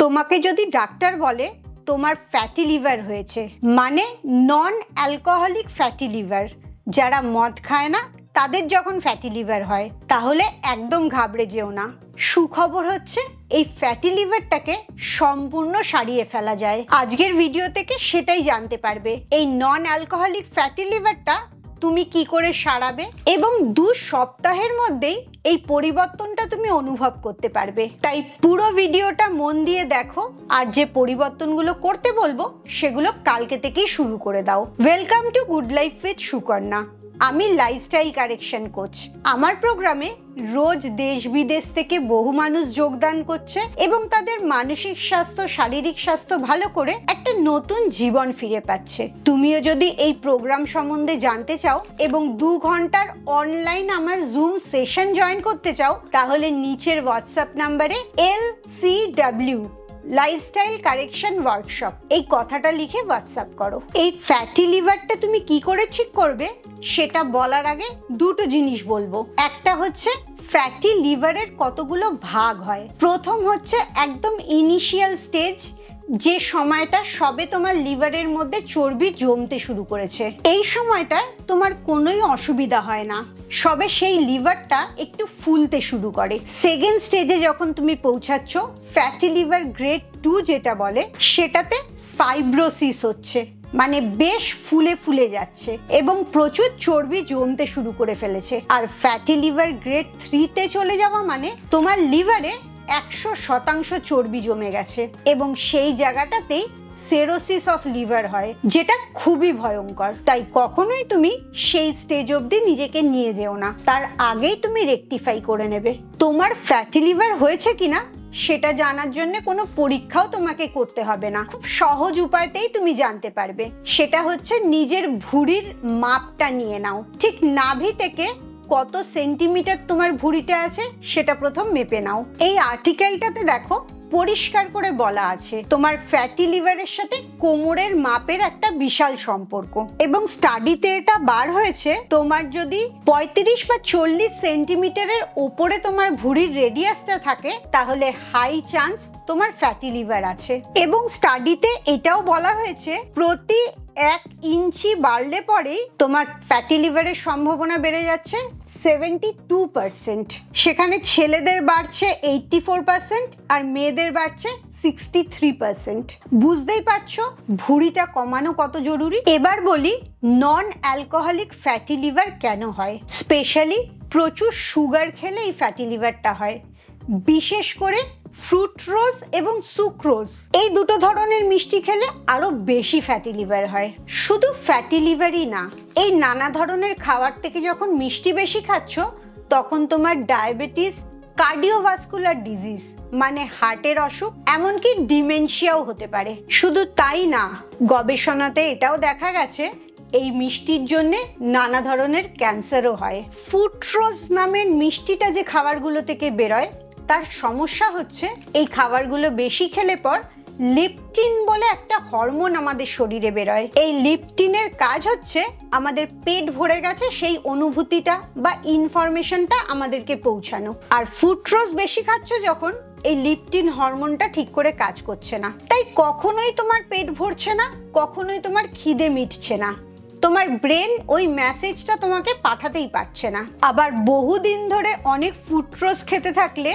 তোমাকে যদি ডাক্তার বলে তোমার ফ্যাটি লিভার হয়েছে, মানে নন অ্যালকোহলিক ফ্যাটি লিভার, যারা মদ খায় না তাদের যখন ফ্যাটি লিভার হয়, তাহলে একদম ঘাবড়ে যেও না। সুখবর হচ্ছে এই ফ্যাটি লিভারটাকে সম্পূর্ণ সারিয়ে ফেলা যায়। আজকের ভিডিও থেকে সেটাই জানতে পারবে। এই নন অ্যালকোহলিক ফ্যাটি লিভারটা তুমি কি করে সারাবে এবং 2 সপ্তাহের মধ্যেই এই পরিবর্তনটা তুমি অনুভব করতে পারবে। তাই পুরো ভিডিওটা মন দিয়ে দেখো, আর যে পরিবর্তনগুলো করতে বলবো সেগুলো কালকে থেকেই শুরু করে দাও। Welcome to good life with Sukanya. আমি লাইফস্টাইল কারেকশন কোচ। আমার প্রোগ্রামে রোজ দেশ বিদেশ থেকে বহু মানুষ যোগদান করছে এবং তাদের মানসিক স্বাস্থ্য, শারীরিক স্বাস্থ্য ভালো করে একটা নতুন জীবন ফিরে পাচ্ছে। তুমিও যদি এই প্রোগ্রাম সম্বন্ধে জানতে চাও এবং 2 ঘন্টার অনলাইন আমার জুম সেশন জয়েন করতে চাও, তাহলে নিচের হোয়াটসঅ্যাপ নাম্বারে LCW লাইফস্টাইল কারেকশন ওয়ার্কশপ এই কথাটা লিখে হোয়াটসঅ্যাপ করো। এই ফ্যাটি লিভারটা তুমি কি করে ঠিক করবে সেটা বলার আগে 2টো জিনিস বলবো। একটা হচ্ছে ফ্যাটি লিভারের কতগুলো ভাগ হয়। প্রথম হচ্ছে একদম ইনিশিয়াল স্টেজ, যে সময়টা সবে তোমার লিভারের মধ্যে চর্বি জমতে শুরু করেছে। এই সময়টা তোমার কোনোই অসুবিধা হয় না, সবে সেই লিভারটা একটু ফুলতে শুরু করে। সেকেন্ড স্টেজে যখন তুমি পৌঁছাচ্ছ, ফ্যাটি লিভার গ্রেড 2 যেটা বলে, সেটাতে ফাইব্রোসিস হচ্ছে, মানে বেশ ফুলে ফুলে যাচ্ছে এবং প্রচুর চর্বি জমতে শুরু করে ফেলেছে। আর ফ্যাটি লিভার গ্রেড 3 তে চলে যাওয়া মানে তোমার লিভারে 100% চর্বি জমে গেছে এবং সেই জায়গাটাতেই সেরোসিস অফ লিভার হয়, যেটা খুবই ভয়ঙ্কর। তাই কখনোই তুমি সেই স্টেজ অবধি নিজেকে নিয়ে যেও না, তার আগেই তুমি রেকটিফাই করে নেবে। তোমার ফ্যাটি লিভার হয়েছে কিনা সেটা জানার জন্য কোনো পরীক্ষাও তোমাকে করতে হবে না, খুব সহজ উপায়তেই তুমি জানতে পারবে। সেটা হচ্ছে নিজের ভুঁড়ির মাপটা নিয়ে নাও। ঠিক নাভি থেকে কত সেন্টিমিটার তোমার ভুঁড়িটা আছে সেটা প্রথম মেপে নাও। এই আর্টিকেলটাতে দেখো পরিষ্কার করে বলা আছে তোমার ফ্যাটি লিভারের সাথে কোমরের মাপের একটা বিশাল সম্পর্ক, এবং স্টাডিতে এটা বার হয়েছে তোমার যদি 35 বা 40 সেন্টিমিটারের ওপরে তোমার ভুঁড়ির রেডিয়াসটা থাকে, তাহলে হাই চান্স তোমার ফ্যাটি লিভার আছে। এবং স্টাডিতে এটাও বলা হয়েছে প্রতি 1 ইঞ্চি বাড়লে পরেই তোমার ফ্যাটি লিভারের সম্ভাবনা বেড়ে যাচ্ছে 72%। সেখানে ছেলেদের বাড়ছে 84% আর মেয়েদের বাড়ছে 63%। বুঝতেই পারছো ভুঁড়িটা কমানো কত জরুরি। এবার বলি নন অ্যালকোহলিক ফ্যাটি লিভার কেন হয়। স্পেশালি প্রচুর সুগার খেলে এই ফ্যাটি লিভারটা হয়, বিশেষ করে ফ্রুক্টোজ এবং সুক্রোজ এই 2টো ধরনের মিষ্টি খেলে আরো বেশি ফ্যাটি লিভার হয়। শুধু ফ্যাটি লিভারই না, এই নানা ধরনের খাবার থেকে যখন মিষ্টি বেশি খাচ্ছ, তখন তোমার ডায়াবেটিস, কার্ডিওভাস্কুলার ডিজিজ মানে হার্টের অসুখ, এমনকি ডিমেনশিয়াও হতে পারে। শুধু তাই না, গবেষণাতে এটাও দেখা গেছে এই মিষ্টির জন্য নানা ধরনের ক্যান্সারও হয়। ফ্রুক্টোজ নামের মিষ্টিটা যে খাবারগুলো থেকে বেরোয়, তার সমস্যা হচ্ছে এই খাবারগুলো বেশি খেলে পর লেপটিন বলে একটা হরমোন আমাদের শরীরে বেরোয়। এই লেপটিনের কাজ হচ্ছে আমাদের পেট ভরে গেছে সেই অনুভূতিটা বা ইনফরমেশনটা আমাদেরকে পৌঁছানো। আর ফ্রুক্টোজ বেশি খাচ্ছ যখন, এই লেপটিন হরমোনটা ঠিক করে কাজ করছে না, তাই কখনোই তোমার পেট ভরছে না, কখনোই তোমার খিদে মিটছে না, তোমার ব্রেন ওই মেসেজটা তোমাকে পাঠাতেই পারছে না। আবার বহুদিন ধরে অনেক ফ্রুক্টোজ খেতে থাকলে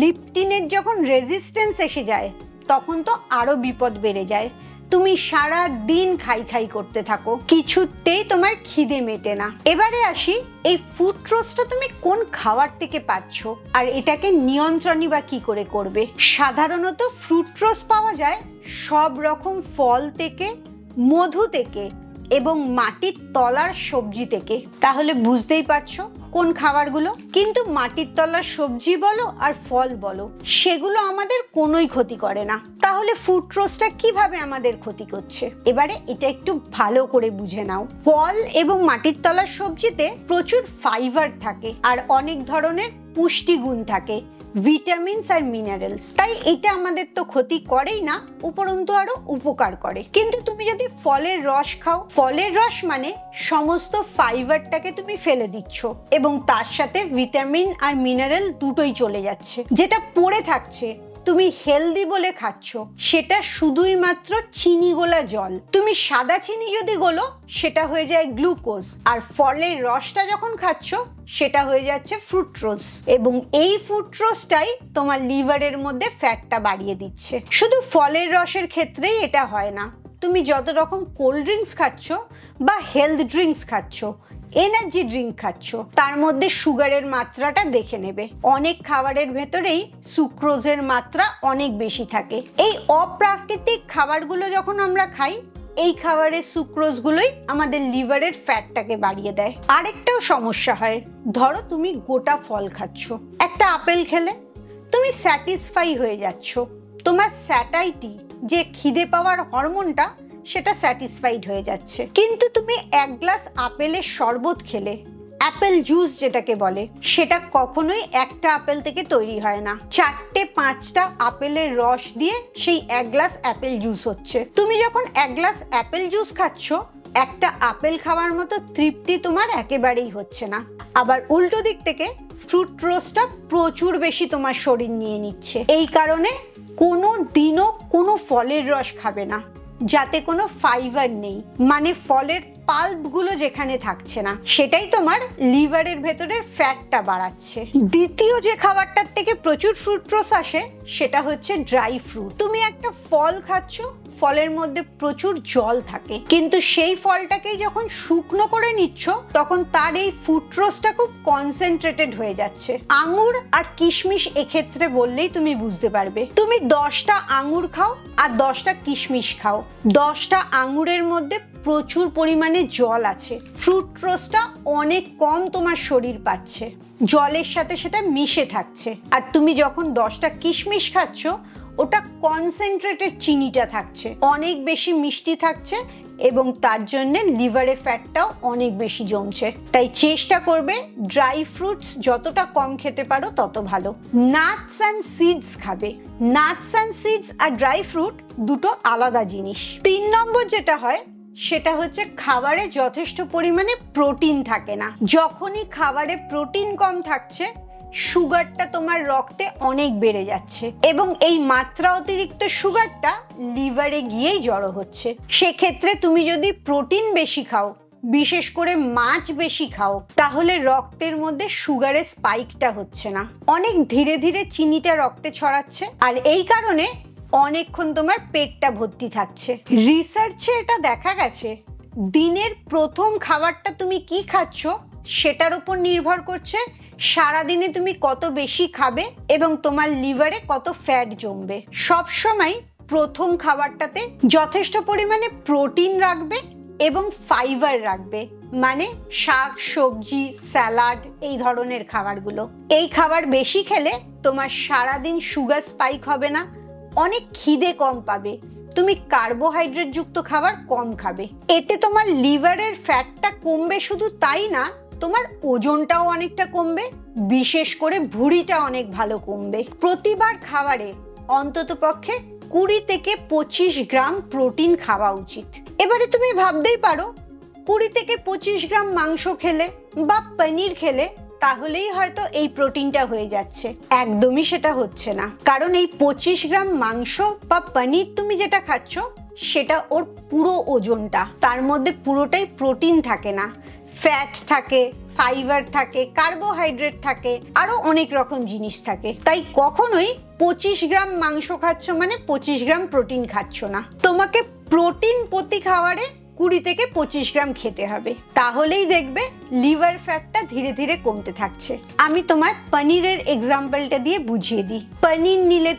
লেপটিনের যখন রেজিস্ট্যান্স এসে যায়, তখন তো আরো বিপদ বেড়ে যায়। তুমি সারা দিন খাই খাই করতে থাকো, কিছুতেই তোমার খিদে মেটে না। এবারে আসি এই ফ্রুক্টোজটা তুমি কোন খাবার থেকে পাচ্ছ আর এটাকে নিয়ন্ত্রণই বা কি করে করবে। সাধারণত ফ্রুক্টোজ পাওয়া যায় সব রকম ফল থেকে, মধু থেকে এবং মাটির তলার সবজি থেকে। তাহলে বুঝতেই পারছো কোন খাবারগুলো। কিন্তু মাটির তলার সবজি বলো আর ফল বলো, সেগুলো আমাদের কোনোই ক্ষতি করে না। তাহলে ফ্রুক্টোজটা কিভাবে আমাদের ক্ষতি করছে, এবারে এটা একটু ভালো করে বুঝে নাও। ফল এবং মাটির তলার সবজিতে প্রচুর ফাইবার থাকে আর অনেক ধরনের পুষ্টিগুণ থাকে, ভিটামিনস আর মিনারেলস। তাই এটা আমাদের তো ক্ষতি করেই না, উপরন্তু আরো উপকার করে। কিন্তু তুমি যদি ফলের রস খাও, ফলের রস মানে সমস্ত ফাইবারটাকে তুমি ফেলে দিচ্ছ এবং তার সাথে ভিটামিন আর মিনারেল দুটোই চলে যাচ্ছে। যেটা পড়ে থাকছে তুমি হেলদি বলে খাচ্ছ সেটা শুধুই মাত্র চিনি গোলা জল। তুমি সাদা চিনি যদি গোলো সেটা হয়ে যায় গ্লুকোজ, আর ফলের রসটা যখন খাচ্ছ সেটা হয়ে যাচ্ছে ফ্রুক্টোজ, এবং এই ফ্রুক্টোজটাই তোমার লিভারের মধ্যে ফ্যাটটা বাড়িয়ে দিচ্ছে। শুধু ফলের রসের ক্ষেত্রেই এটা হয় না, তুমি যত রকম কোল্ড ড্রিঙ্কস খাচ্ছ বা হেলথ ড্রিঙ্কস খাচ্ছ, এনার্জি ড্রিঙ্ক খাচ্ছ, তার মধ্যে সুগারের মাত্রাটা দেখে নেবে। অনেক খাবারের ভেতরেই সুক্রোজের মাত্রা অনেক বেশি থাকে। এই অপ্রাকৃতিক খাবারগুলো যখন আমরা খাই, এই খাবারের সুক্রোজগুলোই আমাদের লিভারের ফ্যাটটাকে বাড়িয়ে দেয়। আরেকটাও সমস্যা হয়, ধরো তুমি গোটা ফল খাচ্ছ, একটা আপেল খেলে তুমি স্যাটিসফাই হয়ে যাচ্ছ, তোমার স্যাটাইটি যে খিদে পাওয়ার হরমোনটা সেটা স্যাটিসফাইড হয়ে যাচ্ছে, কিন্তু তুমি এক গ্লাস আপেলের শরবত খেলে, অ্যাপেল জুস যেটাকে বলে, সেটা কখনোই একটা আপেল থেকে তৈরি হয় না, 4-5টা আপেলের রস দিয়ে সেই এক গ্লাস অ্যাপেল জুস হচ্ছে। তুমি যখন এক গ্লাস অ্যাপেল জুস খাচ্ছ, একটা আপেল খাওয়ার মতো তৃপ্তি তোমার একেবারেই হচ্ছে না। আবার উল্টো দিক থেকে ফ্রুক্টোজটা প্রচুর বেশি তোমার শরীর নিয়ে নিচ্ছে। এই কারণে কোনো দিনও কোনো ফলের রস খাবে না যাতে কোনো ফাইবার নেই, মানে ফলের পাল্পগুলো যেখানে থাকছে না, সেটাই তোমার লিভারের ভেতরের ফ্যাটটা বাড়াচ্ছে। দ্বিতীয় যে খাবারটার থেকে প্রচুর ফ্রুক্টোজ আসে সেটা হচ্ছে ড্রাই ফ্রুট। তুমি একটা ফল খাচ্ছ, ফলের মধ্যে প্রচুর জল থাকে, কিন্তু সেই ফলটাকেই যখন শুকনো করে নিচ্ছ তখন তার এই ফ্রুক্টোজটা খুব কনসেন্ট্রেটেড হয়ে যাচ্ছে। আঙুর আর কিশমিশ এক্ষেত্রে বললেই তুমি বুঝতে পারবে। তুমি 10টা আঙুর খাও আর 10টা কিশমিশ খাও, 10টা আঙুরের মধ্যে প্রচুর পরিমাণে জল আছে, ফ্রুক্টোজটা অনেক কম তোমার শরীর পাচ্ছে, জলের সাথে সেটা মিশে থাকছে। আর তুমি যখন 10টা কিশমিশ খাচ্ছ, ওটা কনসেন্ট্রেটেড চিনিটা থাকছে, অনেক বেশি মিষ্টি থাকছে, এবং তার জন্য লিভারের ফ্যাটটাও অনেক বেশি জমছে। তাই চেষ্টা করবে ড্রাই ফ্রুটস যতটা কম খেতে পারো তত ভালো। নাটস অ্যান্ড সিডস খাবে। নাটস অ্যান্ড সিডস আর ড্রাই ফ্রুট দুটো আলাদা জিনিস। 3 নম্বর যেটা হয় সেটা হচ্ছে খাবারে যথেষ্ট পরিমাণে প্রোটিন থাকে না। যখনই খাবারে প্রোটিন কম থাকছে, সুগারটা তোমার রক্তে অনেক বেড়ে যাচ্ছে, এবং এই মাত্রা অতিরিক্ত সুগারটা লিভারে গিয়েই জড়ো হচ্ছে। সেক্ষেত্রে তুমি যদি প্রোটিন বেশি খাও, বিশেষ করে মাছ বেশি খাও, তাহলে রক্তের মধ্যে সুগারের স্পাইকটা হচ্ছে না, অনেক ধীরে ধীরে চিনিটা রক্তে ছড়াচ্ছে, আর এই কারণে অনেকক্ষণ তোমার পেটটা ভর্তি থাকছে। রিসার্চে এটা দেখা গেছে, দিনের প্রথম খাবারটা তুমি কি খাচ্ছ সেটার উপর নির্ভর করছে সারাদিনে তুমি কত বেশি খাবে এবং তোমার লিভারে কত ফ্যাট জমবে। সবসময় প্রথম খাবারটাতে যথেষ্ট পরিমাণে প্রোটিন রাখবে এবং ফাইবার রাখবে, মানে শাক সবজি স্যালাড এই ধরনের খাবারগুলো। এই খাবার বেশি খেলে তোমার সারাদিন সুগার স্পাইক হবে না, অনেক খিদে কম পাবে, তুমি কার্বোহাইড্রেট যুক্ত খাবার কম খাবে। এতে তোমার লিভারের ফ্যাটটা কমবে, শুধু তাই না, তোমার ওজনটাও অনেকটা কমবে, বিশেষ করে ভুঁড়িটা অনেক ভালো কমবে। প্রতিবার খাবারে অন্ততপক্ষে 20 থেকে 25 গ্রাম প্রোটিন খাওয়া উচিত। এবারে তুমি ভাবতেই পারো 20 থেকে 25 গ্রাম মাংস খেলে বা পনির খেলে তাহলেই হয়তো এই প্রোটিনটা হয়ে যাচ্ছে। একদমই সেটা হচ্ছে না, কারণ এই 25 গ্রাম মাংস বা পনির তুমি যেটা খাচ্ছ সেটা ওর পুরো ওজনটা, তার মধ্যে পুরোটাই প্রোটিন থাকে না, ফ্যাট থাকে, ফাইবার থাকে, কার্বোহাইড্রেট থাকে, আরো অনেক রকম জিনিস থাকে। তাই কখনোই 25 গ্রাম মাংস খাচ্ছ মানে 25 গ্রাম প্রোটিন খাচ্ছ না। তোমাকে প্রোটিন প্রতি খাবারে 20 থেকে 25 গ্রাম খেতে হবে, তাহলেই দেখবে লিভার ফ্যাটটা ধীরে ধীরে কমতে থাকছে। আমি তোমার পনিরের এক্সাম্পলটা দিয়ে বুঝিয়ে দিই। পনির নিলে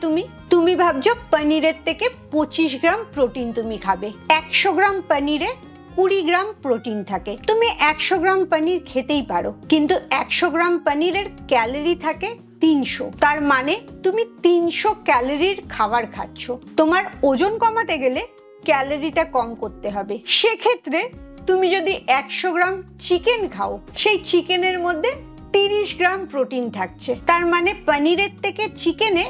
তুমি ভাবছো পনিরের থেকে 25 গ্রাম প্রোটিন তুমি খাবে। 100 গ্রাম পনিরে 20 গ্রাম প্রোটিন থাকে। তুমি 100 গ্রাম পনির খেতেই পারো, কিন্তু 100 গ্রাম পনিরের ক্যালোরি থাকে 300, তার মানে তুমি 300 ক্যালোরির খাবার খাচ্ছ। তোমার ওজন কমাতে গেলে ক্যালোরিটা কম করতে হবে। সেক্ষেত্রে তুমি যদি 100 গ্রাম চিকেন খাও, সেই চিকেনের মধ্যে 30 গ্রাম প্রোটিন থাকছে, তার মানে পনিরের থেকে চিকেনে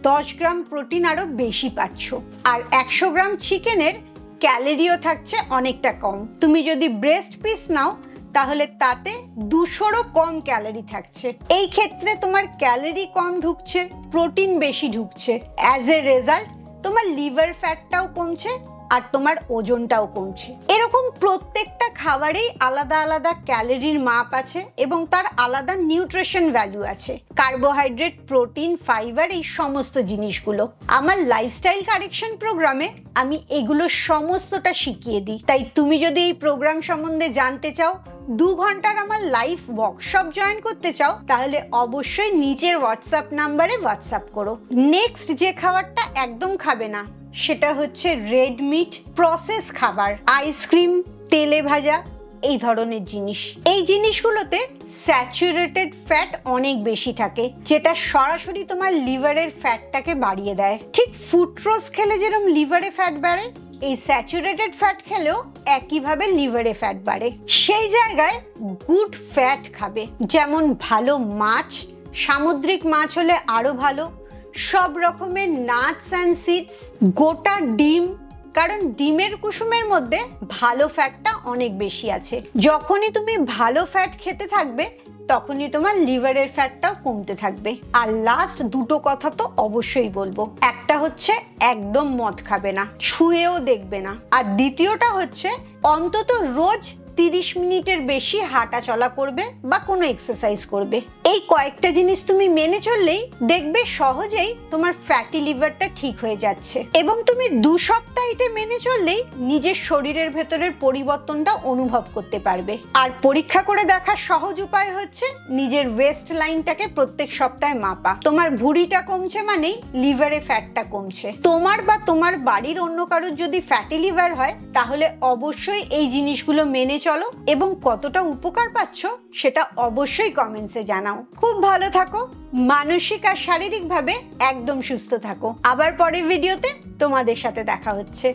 10 গ্রাম প্রোটিন আরো বেশি পাচ্ছ। আর 100 গ্রাম চিকেনের ক্যালোরিও থাকছে অনেকটা কম। তুমি যদি ব্রেস্ট পিস নাও তাহলে তাতে 200-রও কম ক্যালোরি থাকছে। এই ক্ষেত্রে তোমার ক্যালোরি কম ঢুকছে, প্রোটিন বেশি ঢুকছে। অ্যাজ এ রেজাল্ট তোমার লিভার ফ্যাটটাও কমছে আর তোমার ওজনটাও কমছে। এরকম প্রত্যেকটা খাবারেই আলাদা আলাদা ক্যালোরির মাপ আছে এবং তার আলাদা নিউট্রিশন ভ্যালু আছে। কার্বোহাইড্রেট, প্রোটিন, ফাইবার, এই সমস্ত জিনিসগুলো আমার লাইফস্টাইল কারেকশন প্রোগ্রামে আমি এগুলো সমস্তটা শিখিয়ে দিই। তাই তুমি যদি এই প্রোগ্রাম সম্বন্ধে জানতে চাও, 2 ঘন্টার আমার লাইভ ওয়ার্কশপ জয়েন করতে চাও, তাহলে অবশ্যই নিচের হোয়াটসঅ্যাপ নাম্বারে হোয়াটসঅ্যাপ করো। নেক্সট যে খাবারটা একদম খাবে না সেটা হচ্ছে রেড মিট, প্রসেস খাবার, আইসক্রিম, তেলে ভাজা, এই ধরনের জিনিস। এই জিনিসগুলোতে স্যাচুরেটেড ফ্যাট অনেক বেশি থাকে, যেটা সরাসরি তোমার লিভারের ফ্যাটটাকে বাড়িয়ে দেয়। ঠিক ফুডরোজ খেলে যেরকম লিভারে ফ্যাট বাড়ে, এই স্যাচুরেটেড ফ্যাট খেলেও একইভাবে লিভারে ফ্যাট বাড়ে। সেই জায়গায় গুড ফ্যাট খাবে, যেমন ভালো মাছ, সামুদ্রিক মাছ হলে আরো ভালো, সব রকমের নাটস অ্যান্ড সিডস, গোটা ডিম, কারণ ডিমের কুসুমের মধ্যে ভালো ফ্যাটটা অনেক বেশি আছে। যখনই তুমি ভালো ফ্যাট খেতে থাকবে তখনই তোমার লিভারের ফ্যাটটাও কমতে থাকবে। আর লাস্ট দুটো কথা তো অবশ্যই বলবো, একটা হচ্ছে একদম মদ খাবে না, ছুঁয়েও দেখবে না। আর দ্বিতীয়টা হচ্ছে অন্তত রোজ 30 মিনিটের বেশি হাঁটা চলা করবে বা কোনো এক্সারসাইজ করবে। এই কয়েকটা জিনিস তুমি মেনে চললেই দেখবে সহজেই তোমার ফ্যাটি লিভারটা ঠিক হয়ে যাচ্ছে। এবং তুমি 2 সপ্তাহ এটা মেনে চললেই নিজের শরীরের ভেতরের পরিবর্তনটা অনুভব করতে পারবে। আর পরীক্ষা করে দেখার সহজ উপায় হচ্ছে নিজের ওয়েস্ট লাইনটাকে প্রত্যেক সপ্তাহে মাপা। তোমার ভুঁড়িটা কমছে মানেই লিভারে ফ্যাটটা কমছে। তোমার বা তোমার বাড়ির অন্য কারোর যদি ফ্যাটি লিভার হয়, তাহলে অবশ্যই এই জিনিসগুলো মেনে চলো এবং কতটা উপকার পাচ্ছ সেটা অবশ্যই কমেন্টসে জানাও। খুব ভালো থাকো, মানসিক আর শারীরিকভাবে একদম সুস্থ থাকো। আবার পরের ভিডিওতে তোমাদের সাথে দেখা হচ্ছে।